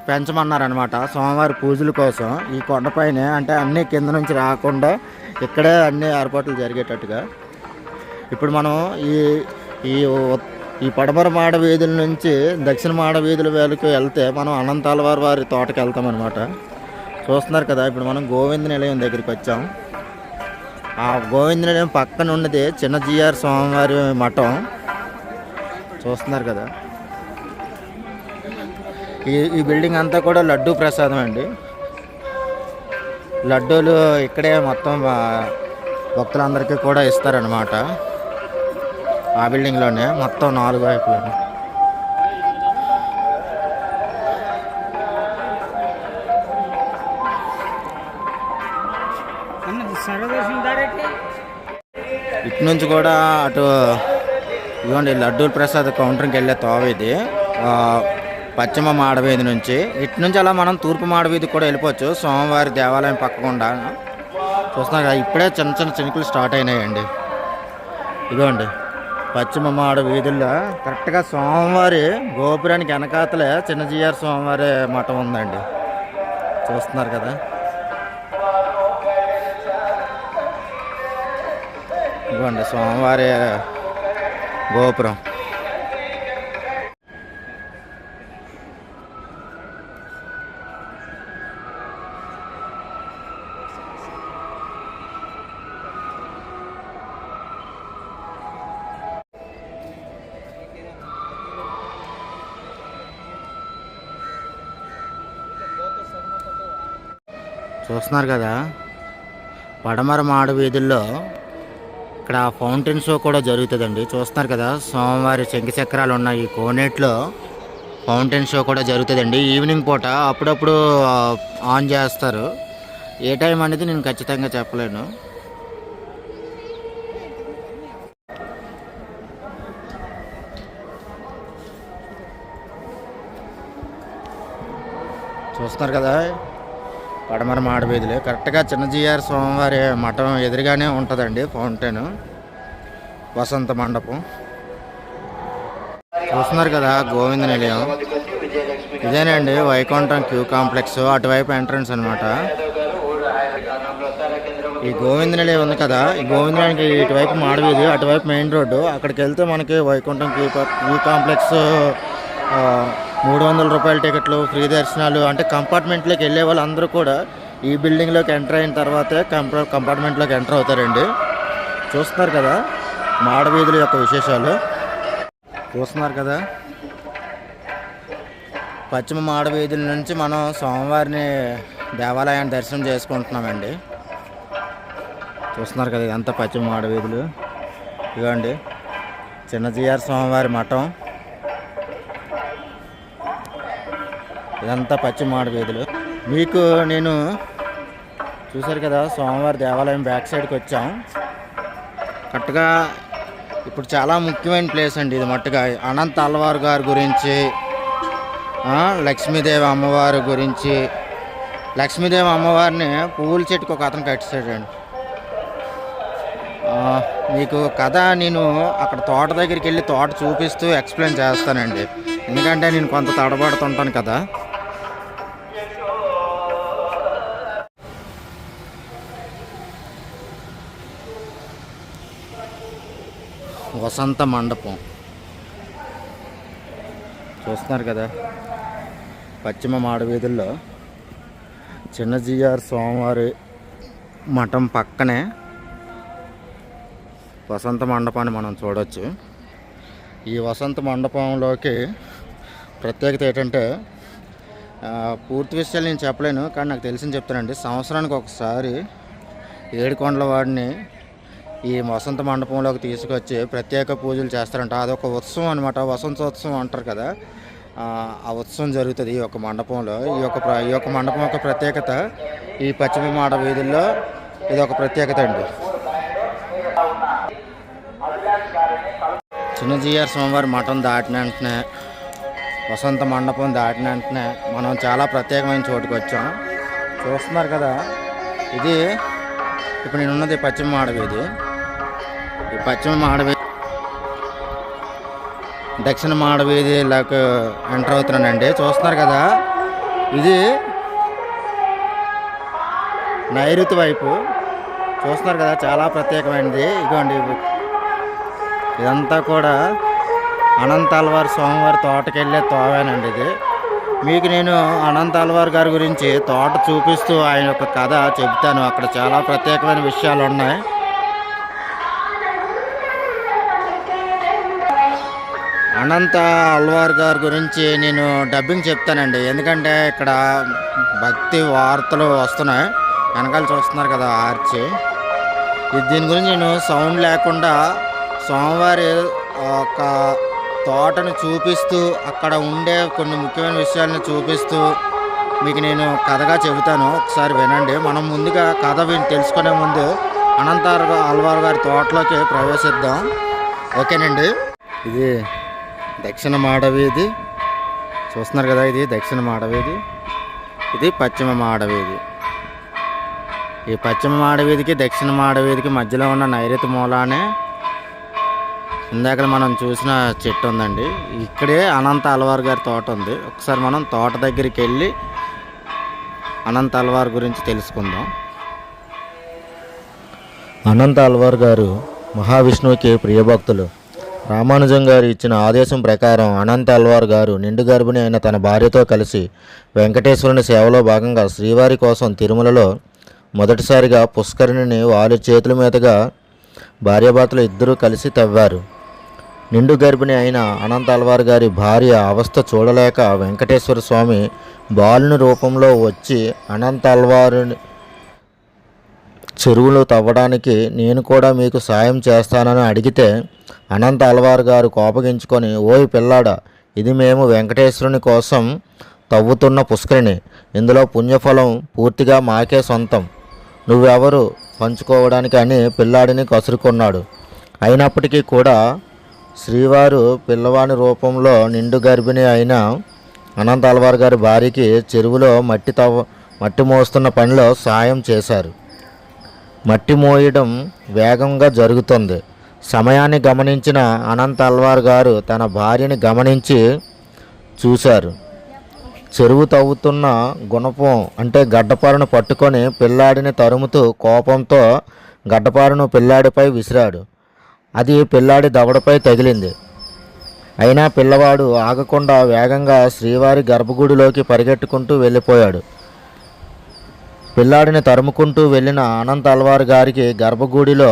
Speaker 1: పెంచమన్నారనమాట స్వామివారి పూజల కోసం. ఈ కొండపైనే అంటే అన్నీ కింద నుంచి రాకుండా ఇక్కడే అన్ని ఏర్పాట్లు జరిగేటట్టుగా. ఇప్పుడు మనం ఈ పడమర మాడ వీధుల నుంచి దక్షిణ మాడ వీధుల వేళకి వెళ్తే మనం అనంత అల్వార్ వారి తోటకి వెళ్తామన్నమాట. చూస్తున్నారు కదా, ఇప్పుడు మనం గోవింద నిలయం దగ్గరికి వచ్చాం. ఆ గోవింద నిలయం పక్కన ఉన్నది చిన్న జిఆర్ స్వామివారి మఠం. చూస్తున్నారు కదా, ఈ బిల్డింగ్ అంతా కూడా లడ్డూ ప్రసాదం అండి. లడ్డూలు ఇక్కడే మొత్తం భక్తులందరికీ కూడా ఇస్తారనమాట. ఆ బిల్డింగ్లోనే మొత్తం 4 వైపులు. ఇటు నుంచి కూడా అటు ఇదిగోండి లడ్డూల ప్రసాద్ కౌంటర్కి వెళ్ళే తోవ ఇది. పశ్చిమ మాడవీధి నుంచి ఇటు నుంచి అలా మనం తూర్పు మాడవీధి కూడా వెళ్ళిపోవచ్చు. స్వామివారి దేవాలయం పక్కకుండా చూస్తున్నా కదా, ఇప్పుడే చిన్న చిన్న చినుకులు స్టార్ట్ అయినాయండి. ఇదిగోండి పశ్చిమ మాడ వీధుల్లో కరెక్ట్గా స్వామివారి గోపురానికి వెనకాతలే చిన్నజీఆర్ స్వామివారి మఠం ఉందండి. చూస్తున్నారు కదా, ఇదిగోండి స్వామివారి గోపురం. చూస్తున్నారు కదా, పడమర మాడ వీధుల్లో ఇక్కడ ఫౌంటైన్ షో కూడా జరుగుతుందండి. చూస్తున్నారు కదా, స్వామివారి శంఖ చక్రాలు ఉన్న ఈ కోనేట్లో ఫౌంటైన్ షో కూడా జరుగుతుందండి. ఈవినింగ్ పూట అప్పుడప్పుడు ఆన్ చేస్తారు. ఏ టైం అనేది నేను ఖచ్చితంగా చెప్పలేను. చూస్తున్నారు కదా, పడమర మాడ వీధులు కరెక్ట్గా చిన్నజీఆర్ స్వామివారి మఠం ఎదురుగానే ఉంటుందండి ఫౌంటైన్, వసంత మండపం. చూస్తున్నారు కదా, గోవింద నిలయం ఇదేనండి. వైకుంఠం క్యూ కాంప్లెక్స్ అటువైపు ఎంట్రన్స్ అనమాట. ఈ గోవింద నిలయం ఉంది కదా, ఈ గోవింద నిలయానికి ఇటువైపు మాడవీధి, అటువైపు మెయిన్ రోడ్డు. అక్కడికి వెళ్తే మనకి వైకుంఠం క్యూ కాంప్లెక్స్ 300 రూపాయల టికెట్లు, ఫ్రీ దర్శనాలు. అంటే కంపార్ట్మెంట్లోకి వెళ్ళే వాళ్ళు అందరూ కూడా ఈ బిల్డింగ్లోకి ఎంటర్ అయిన తర్వాతే కంపార్ట్మెంట్లోకి ఎంటర్ అవుతారండి. చూస్తున్నారు కదా మాడవీధుల యొక్క విశేషాలు. చూస్తున్నారు కదా, పశ్చిమ మాడవీధుల నుంచి మనం స్వామివారిని దేవాలయాన్ని దర్శనం చేసుకుంటున్నామండి. చూస్తున్నారు కదా, ఇదంతా పశ్చిమ మాడవీధులు. ఇదిగోండి చిన్నజీఆర్ స్వామివారి మఠం, ఇదంతా పశ్చిమ మాడ వీధులు. మీకు నేను చూశారు కదా, స్వామివారి దేవాలయం బ్యాక్ సైడ్కి వచ్చాం. కరెక్ట్గా ఇప్పుడు చాలా ముఖ్యమైన ప్లేస్ అండి ఇది. మట్టుగా అనంత అల్వార్ గారి గురించి, లక్ష్మీదేవి అమ్మవారి గురించి. లక్ష్మీదేవి అమ్మవారిని పువ్వుల చెట్టుకు ఒక అతను కట్టిస్తాడండి. మీకు కథ నేను అక్కడ తోట దగ్గరికి వెళ్ళి తోట చూపిస్తూ ఎక్స్ప్లెయిన్ చేస్తానండి, ఎందుకంటే నేను కొంత తడబడుతుంటాను కదా. వసంత మండపం చూస్తున్నారు కదా, పశ్చిమ మాడ వీధుల్లో చిన్నజీఆర్ స్వామివారి మఠం పక్కనే వసంత మండపాన్ని మనం చూడవచ్చు. ఈ వసంత మండపంలోకి ప్రత్యేకత ఏంటంటే, పూర్తి విషయాలు నేను చెప్పలేను కానీ నాకు తెలిసింది చెప్తానండి. సంవత్సరానికి ఒకసారి ఏడుకొండల వాడిని ఈ వసంత మండపంలోకి తీసుకొచ్చి ప్రత్యేక పూజలు చేస్తారంట. అదొక ఉత్సవం అనమాట, వసంతోత్సవం అంటారు కదా. ఆ ఉత్సవం జరుగుతుంది ఈ యొక్క మండపంలో. ఈ యొక్క మండపం యొక్క ప్రత్యేకత ఈ పశ్చిమ మాడ వీధుల్లో ఇది ఒక ప్రత్యేకత అండి. చిన్నజీఆర్ స్వామివారి మఠం దాటిన వెంటనే, వసంత మండపం దాటిన వెంటనే మనం చాలా ప్రత్యేకమైన చోటుకు వచ్చాం. చూస్తున్నారు కదా, ఇది ఇప్పుడు నేను ఉన్నది పశ్చిమ మాడ వీధి. ఈ పశ్చిమ మాడ వీధి దక్షిణ మాడ వీధిలోకి ఎంటర్ అవుతున్నానండి. చూస్తున్నారు కదా, ఇది నైరుతి వైపు. చూస్తున్నారు కదా, చాలా ప్రత్యేకమైనది. ఇదిగోండి, ఇదంతా కూడా అనంత అల్వార్ స్వామివారి తోటకి వెళ్ళే తోవేనండి ఇది. మీకు నేను అనంత అల్వార్ గారి గురించి తోట చూపిస్తూ ఆయన యొక్క కథ చెబుతాను. అక్కడ చాలా ప్రత్యేకమైన విషయాలు ఉన్నాయి. అనంత అల్వార్ గారి గురించి నేను డబ్బింగ్ చెప్తానండి, ఎందుకంటే ఇక్కడ భక్తి వార్తలు వస్తున్నాయి. వెనకాల చూస్తున్నారు కదా ఆర్చి, దీని గురించి నేను సౌండ్ లేకుండా స్వామివారి ఒక తోటను చూపిస్తూ అక్కడ ఉండే కొన్ని ముఖ్యమైన విషయాలను చూపిస్తూ మీకు నేను కథగా చెబుతాను. ఒకసారి వినండి. మనం ముందుగా కథ తెలుసుకునే ముందు అనంత ఆల్వార్ గారి తోటలోకి ప్రవేశిద్దాం. ఓకేనండి. ఇది దక్షిణ మాడవీధి చూస్తున్నారు కదా. ఇది దక్షిణ మాడవీధి, ఇది పశ్చిమ మాడవీధి. ఈ పశ్చిమ మాడవీధికి దక్షిణ మాడవీధికి మధ్యలో ఉన్న నైరుతి మూలానే ఇందాక మనం చూసిన చెట్టు ఉందండి. ఇక్కడే అనంత ఆల్వార్ గారి తోట ఉంది. ఒకసారి మనం తోట దగ్గరికి వెళ్ళి అనంత ఆల్వార్ గురించి తెలుసుకుందాం. అనంత ఆల్వార్ గారు మహావిష్ణువుకి ప్రియభక్తులు. రామానుజం గారు ఇచ్చిన ఆదేశం ప్రకారం అనంత ఆల్వార్ గారు నిండు గర్భిణి అయిన తన భార్యతో కలిసి వెంకటేశ్వరుని సేవలో భాగంగా శ్రీవారి కోసం తిరుమలలో మొదటిసారిగా పుష్కరిణిని వారి చేతుల మీదుగా భార్యాభర్తలు ఇద్దరూ కలిసి తవ్వారు. నిండు గర్భిణి అయిన అనంత ఆల్వార్ గారి భార్య అవస్థ చూడలేక వెంకటేశ్వర స్వామి బాలుని రూపంలో వచ్చి అనంత ఆల్వారుని చెరువులు తవ్వడానికి నేను కూడా మీకు సాయం చేస్తానని అడిగితే అనంత ఆల్వార్ గారు కోపగించుకొని, ఓయ్ పిల్లాడా, ఇది మేము వెంకటేశ్వరుని కోసం తవ్వుతున్న పుష్కరిణి. ఇందులో పుణ్యఫలం పూర్తిగా మాకే సొంతం. నువ్వెవరు పంచుకోవడానికి అని పిల్లాడిని కసురుకున్నాడు. అయినప్పటికీ కూడా శ్రీవారు పిల్లవాని రూపంలో నిండు గర్భిణి అయిన అనంత ఆల్వార్ గారి భార్యకి చెరువులో మట్టి మోస్తున్న పనిలో సాయం చేశారు. మట్టి మోయడం వేగంగా జరుగుతుంది. సమయాన్ని గమనించిన అనంత ఆల్వార్ గారు తన భార్యని గమనించి చూశారు. చెరువు తవ్వుతున్న గుణపం అంటే గడ్డపారను పట్టుకొని పిల్లాడిని తరుముతూ కోపంతో గడ్డపారను పిల్లాడిపై విసిరాడు. అది పిల్లాడి దవడపై తగిలింది. అయినా పిల్లవాడు ఆగకుండా వేగంగా శ్రీవారి గర్భగుడిలోకి పరిగెట్టుకుంటూ వెళ్ళిపోయాడు. పిల్లాడిని తరుముకుంటూ వెళ్ళిన అనంత ఆల్వార్ గారికి గర్భగుడిలో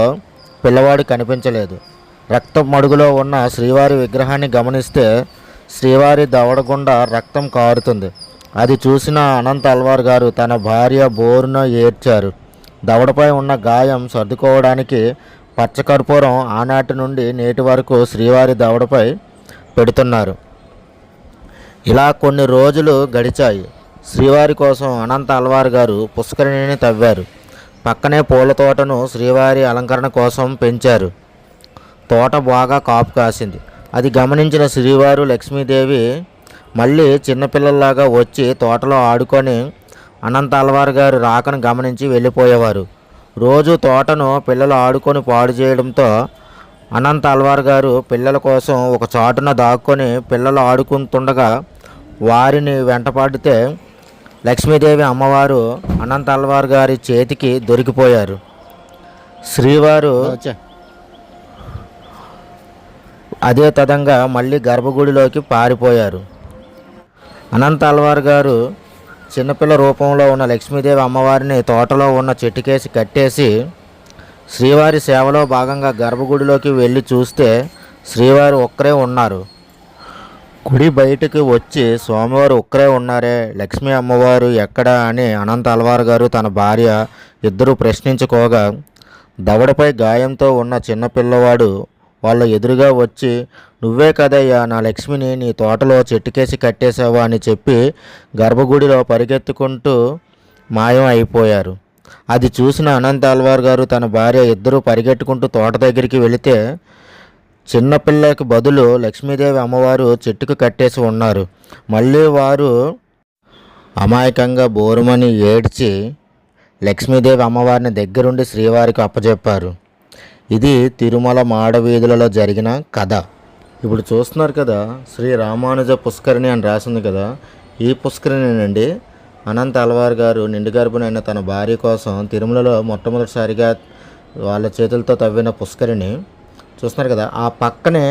Speaker 1: పిల్లవాడు కనిపించలేదు. రక్తం మడుగులో ఉన్న శ్రీవారి విగ్రహాన్ని గమనిస్తే శ్రీవారి దవడ గుండా రక్తం కారుతుంది. అది చూసిన అనంత ఆల్వార్ గారు తన భార్య బోరున ఏడ్చారు. దవడపై ఉన్న గాయం సర్దుకోవడానికి పచ్చకర్పూరం ఆనాటి నుండి నేటి వరకు శ్రీవారి దవడపై పెడుతున్నారు. ఇలా కొన్ని రోజులు గడిచాయి. శ్రీవారి కోసం అనంత ఆల్వార్ గారు పుష్కరిణిని తవ్వారు. పక్కనే పూల తోటను శ్రీవారి అలంకరణ కోసం పెంచారు. తోట బాగా కాపు కాసింది. అది గమనించిన శ్రీవారు లక్ష్మీదేవి మళ్ళీ చిన్నపిల్లల్లాగా వచ్చి తోటలో ఆడుకొని అనంత ఆల్వార్ గారు రాకను గమనించి వెళ్ళిపోయేవారు. రోజు తోటను పిల్లలు ఆడుకొని పాడు చేయడంతో అనంత ఆల్వార్ గారు పిల్లల కోసం ఒక చాటున దాక్కొని పిల్లలు ఆడుకుంటుండగా వారిని వెంటపడితే లక్ష్మీదేవి అమ్మవారు అనంత ఆల్వార్ గారి చేతికి దొరికిపోయారు. శ్రీవారు అదే తదంగా మళ్ళీ గర్భగుడిలోకి పారిపోయారు. అనంత ఆల్వార్ గారు చిన్నపిల్ల రూపంలో ఉన్న లక్ష్మీదేవి అమ్మవారిని తోటలో ఉన్న చెట్టుకేసి కట్టేసి శ్రీవారి సేవలో భాగంగా గర్భగుడిలోకి వెళ్ళి చూస్తే శ్రీవారు ఒక్కరే ఉన్నారు. గుడి బయటకు వచ్చి స్వామివారు ఒక్కరే ఉన్నారే, లక్ష్మీ అమ్మవారు ఎక్కడా అని అనంత ఆల్వార్ గారు తన భార్య ఇద్దరూ ప్రశ్నించుకోగా దవడపై గాయంతో ఉన్న చిన్నపిల్లవాడు వాళ్ళ ఎదురుగా వచ్చి, నువ్వే కదయ్యా నా లక్ష్మిని నీ తోటలో చెట్టుకేసి కట్టేశావా అని చెప్పి గర్భగుడిలో పరిగెత్తుకుంటూ మాయం అయిపోయారు. అది చూసిన అనంత ఆల్వార్ గారు తన భార్య ఇద్దరూ పరిగెట్టుకుంటూ తోట దగ్గరికి వెళితే చిన్నపిల్లకి బదులు లక్ష్మీదేవి అమ్మవారు చెట్టుకు కట్టేసి ఉన్నారు. మళ్ళీ వారు అమాయకంగా బోరుమని ఏడ్చి లక్ష్మీదేవి అమ్మవారిని దగ్గరుండి శ్రీవారికి అప్పచెప్పారు. ఇది తిరుమల మాడవీధులలో జరిగిన కథ. ఇప్పుడు చూస్తున్నారు కదా, శ్రీ రామానుజ పుష్కరిణి అని రాసింది కదా. ఈ పుష్కరిణి అనంత ఆల్వార్ గారు నిండు గర్భిణి అయిన తన భార్య కోసం తిరుమలలో మొట్టమొదటిసారిగా వాళ్ళ చేతులతో తవ్విన పుష్కరిణి చూస్తున్నారు కదా. ఆ పక్కనే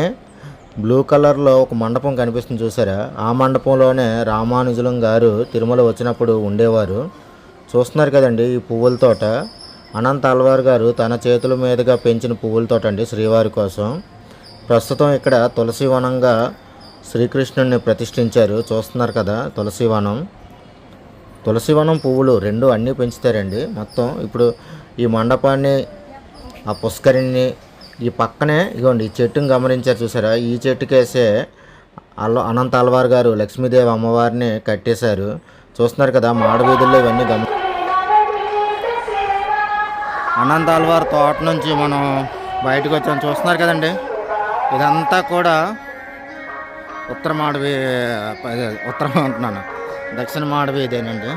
Speaker 1: బ్లూ కలర్లో ఒక మండపం కనిపిస్తుంది చూసారా, ఆ మండపంలోనే రామానుజులం గారు తిరుమల వచ్చినప్పుడు ఉండేవారు. చూస్తున్నారు కదండి ఈ పువ్వుల తోట. అనంత ఆల్వార్ గారు తన చేతుల మీదుగా పెంచిన పువ్వుల తోట అండి శ్రీవారి కోసం. ప్రస్తుతం ఇక్కడ తులసి వనంగా శ్రీకృష్ణుడిని ప్రతిష్ఠించారు. చూస్తున్నారు కదా తులసి వనం పువ్వులు రెండు అన్నీ పెంచుతారండి మొత్తం. ఇప్పుడు ఈ మండపాన్ని ఆ పుష్కరిణిని ఈ పక్కనే ఇగోండి ఈ చెట్టుని గమనించారు చూసారా, ఈ చెట్టుకేసే అనంత ఆల్వార్ గారు లక్ష్మీదేవి అమ్మవారిని కట్టేశారు. చూస్తున్నారు కదా మాడవీధుల్లో ఇవన్నీ అనంతాల్వార్ తోట నుంచి మనం బయటకు వచ్చాం. చూస్తున్నారు కదండి, ఇదంతా కూడా ఉత్తరం అంటున్నాను, దక్షిణ మాడవి ఇదేనండి.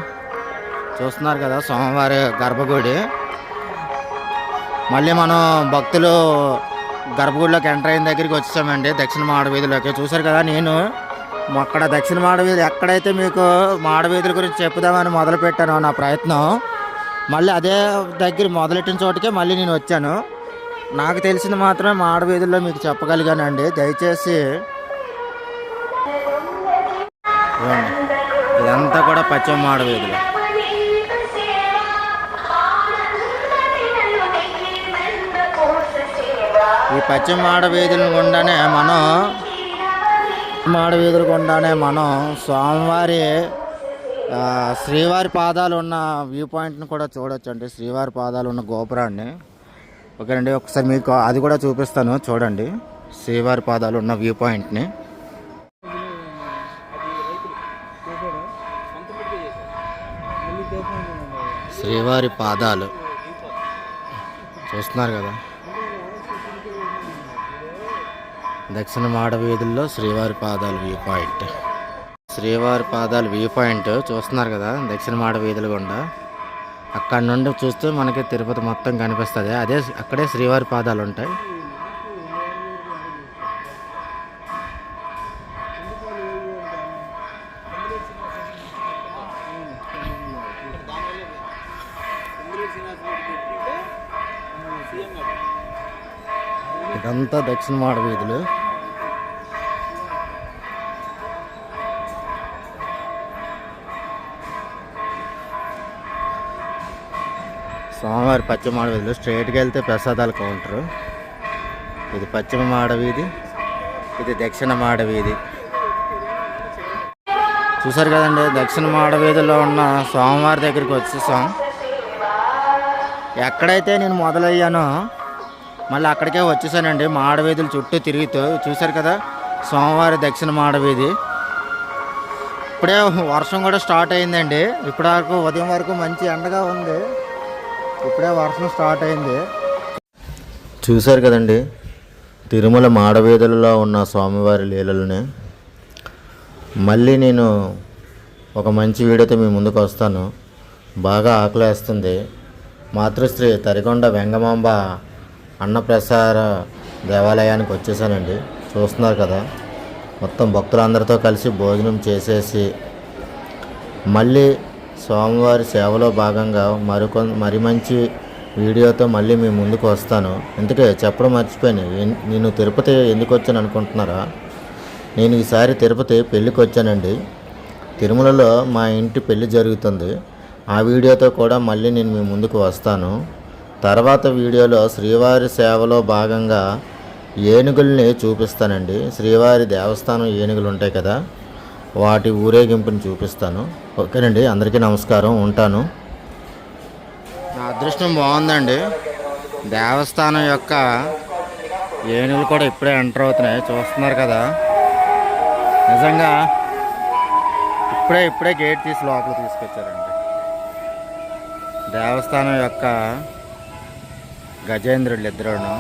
Speaker 1: చూస్తున్నారు కదా స్వామివారి గర్భగుడి. మళ్ళీ మనం భక్తులు గర్భగుడిలోకి ఎంటర్ అయిన దగ్గరికి వచ్చామండి, దక్షిణ మాడవీధిలోకి. చూశారు కదా, నేను అక్కడ దక్షిణ మాడవీధి ఎక్కడైతే మీకు మాడవీధుల గురించి చెప్పుదామని మొదలుపెట్టాను నా ప్రయత్నం, మళ్ళీ అదే దగ్గర మొదలెట్టిన చోటుకే మళ్ళీ నేను వచ్చాను. నాకు తెలిసింది మాత్రమే మాడవీధుల్లో మీకు చెప్పగలిగానండి. దయచేసి ఇదంతా కూడా పశ్చిమ మాడవీధులు. ఈ పశ్చిమ మాడవీధుల గుండానే మనం స్వామివారి శ్రీవారి పాదాలు ఉన్న వ్యూ పాయింట్ని కూడా చూడొచ్చు అండి. శ్రీవారి పాదాలు ఉన్న గోపురాన్ని ఓకేనండి, ఒకసారి మీకు అది కూడా చూపిస్తాను చూడండి. శ్రీవారి పాదాలు ఉన్న వ్యూ పాయింట్ని శ్రీవారి పాదాలు చూస్తున్నారు కదా, దక్షిణ మాడవీధుల్లో శ్రీవారి పాదాలు వ్యూ పాయింట్. శ్రీవారి పాదాలు వ్యూ పాయింట్ చూస్తున్నారు కదా, దక్షిణ మాడవీధుల గుండా. అక్కడ నుండి చూస్తే మనకి తిరుపతి మొత్తం కనిపిస్తుంది. అక్కడే శ్రీవారి పాదాలు ఉంటాయి. ఇదంతా దక్షిణ మాడవీధులు. స్వామివారి పశ్చిమ మాడవీధులు. స్ట్రైట్కి వెళ్తే ప్రసాదాల కౌంటరు. ఇది పశ్చిమ మాడవీధి, ఇది దక్షిణ మాడవీధి. చూసారు కదండి, దక్షిణ మాడవీధిలో ఉన్న స్వామివారి దగ్గరికి వచ్చేసాం. ఎక్కడైతే నేను మొదలయ్యానో మళ్ళీ అక్కడికే వచ్చేసానండి. మాడవీధులు చుట్టూ తిరుగుతూ చూసారు కదా, స్వామివారి దక్షిణ మాడవీధి. ఇప్పుడే వర్షం కూడా స్టార్ట్ అయిందండి. ఇప్పటి వరకు ఉదయం వరకు మంచి ఎండగా ఉంది, ఇప్పుడే వర్షం స్టార్ట్ అయింది. చూశారు కదండి, తిరుమల మాడవీధులలో ఉన్న స్వామివారి లీలలని. మళ్ళీ నేను ఒక మంచి వీడియోతో మీ ముందుకు వస్తాను. బాగా ఆకలేస్తుంది. మాతృశ్రీ తరికొండ వెంగమాంబ అన్నప్రసార దేవాలయానికి వచ్చేసానండి. చూస్తున్నారు కదా, మొత్తం భక్తులందరితో కలిసి భోజనం చేసేసి మళ్ళీ స్వామివారి సేవలో భాగంగా మరి మంచి వీడియోతో మళ్ళీ మీ ముందుకు వస్తాను. అందుకే చెప్పడం మర్చిపోయాను, నేను తిరుపతి ఎందుకు వచ్చాను అనుకుంటున్నారా? నేను ఈసారి తిరుపతి పెళ్ళికి వచ్చానండి. తిరుమలలో మా ఇంటి పెళ్ళి జరుగుతుంది. ఆ వీడియోతో కూడా మళ్ళీ నేను మీ ముందుకు వస్తాను. తర్వాత వీడియోలో శ్రీవారి సేవలో భాగంగా ఏనుగుల్ని చూపిస్తానండి. శ్రీవారి దేవస్థానం ఏనుగులు ఉంటాయి కదా, వాటి ఊరేగింపుని చూపిస్తాను. ఓకేనండి, అందరికీ నమస్కారం, ఉంటాను. నా అదృష్టం బాగుందండి. దేవస్థానం యొక్క ఏనుగులు కూడా ఇప్పుడే ఎంటర్ అవుతున్నాయి. చూస్తున్నారు కదా, నిజంగా ఇప్పుడే గేట్ తీసి లోపల తీసుకొచ్చారండి. దేవస్థానం యొక్క గజేంద్రులు ఇద్దరును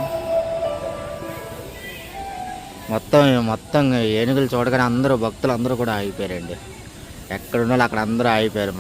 Speaker 1: మొత్తం ఏనుగులు చూడగానే అందరూ భక్తులు అందరూ కూడా ఆగిపోయారండి. ఎక్కడున్నా అక్కడ అందరూ ఆగిపోయారు.